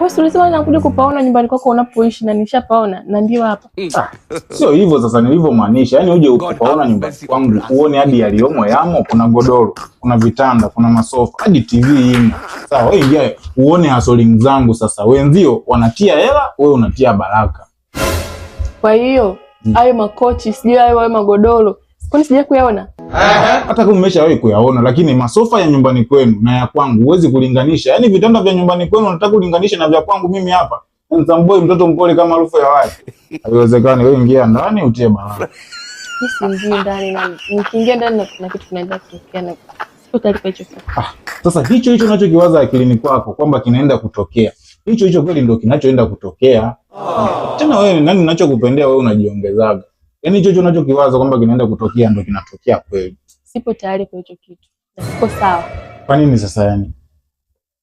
Wewe ulisema nakuja kupaona nyumbani kwako unapoishi na nishapaona na ndio hapa. Sio hivyo sasa nilivyomaanisha. Yaani uje ukapaona nyumbani kwangu uone hadi yaliomo yamo, kuna godoro, kuna vitanda, kuna masofa, hadi TV imo. Sawa, wewe ingia uone hustling zangu sasa. Wenzio wanatia hela, wewe unatia baraka. Kwa hiyo hayo makochi, sijui hayo magodoro, kwani sija kuyaona? Hata kama umeshawahi kuyaona, lakini masofa ya nyumbani kwenu na ya kwangu huwezi kulinganisha. Yaani vitanda vya nyumbani kwenu unataka kulinganisha na vya kwangu mimi hapa? Mtamboi mtoto mpole kama harufu ya wali. Haiwezekani. Wewe ingia ndani utie baraka. Nikiingia ndani na nikiingia ndani na kitu kinaenda kutokea na sipo taarifa hicho kitu. Sasa hicho unachokiwaza akilini kwako kwamba kinaenda kutokea. Hicho kweli ndio kinachoenda kutokea. Tena wewe nani ninachokupendea wewe unajiongezaga. Yaani hicho unachokiwaza kwamba kinaenda kutokea ndio kinatokea kweli. Sipo tayari kwa hicho kitu. Siko sawa. Kwa nini sasa yani?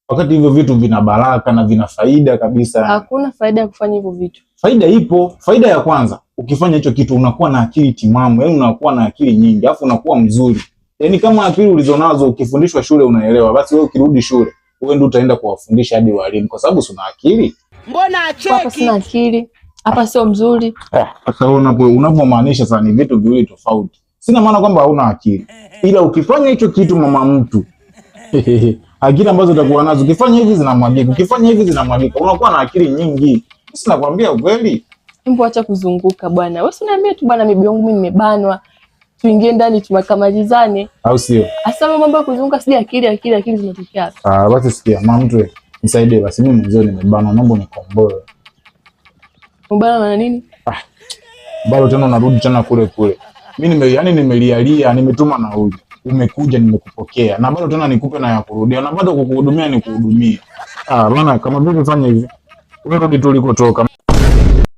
Wakati hivyo vitu vina baraka na vina faida kabisa. Hakuna faida ya kufanya hivyo vitu. Faida ipo. Faida ya kwanza, ukifanya hicho kitu unakuwa na akili timamu, yaani unakuwa na akili nyingi, afu unakuwa mzuri. Yaani kama akili ulizonazo ukifundishwa shule unaelewa, basi wewe ukirudi shule, wewe ndio utaenda kuwafundisha hadi walimu kwa sababu una akili. Mbona acheki? Hapa sina akili. Hapa sio mzuri. Sasa unapomaanisha sasa ni vitu viwili tofauti. Sina maana kwamba hauna akili. Ila ukifanya hicho kitu mama mtu, akili ambazo utakuwa nazo ukifanya hivi zinamwagika, ukifanya hivi zinamwagika, unakuwa na akili nyingi. Sisi nakwambia ukweli. Hebu acha kuzunguka bwana. Wewe uniambie tu bwana, mimi yangu mimi nimebanwa. Tuingie ndani tumakamalizane. Au sio? Asa mambo ya kuzunguka sija akili zinatokea. Basi sikia, mama mtu nisaidie basi mimi mzee nimebanwa, naomba unikomboe. Mbana na nini? Bado tena unarudi tena kule. Mimi nimelialia, nimetuma na huyu. Umekuja nimekupokea. Na bado tena nikupe na ya kurudia. Na bado kukuhudumia nikuhudumie. Bwana kama vipi fanya hivi? Wewe rudi tulikotoka.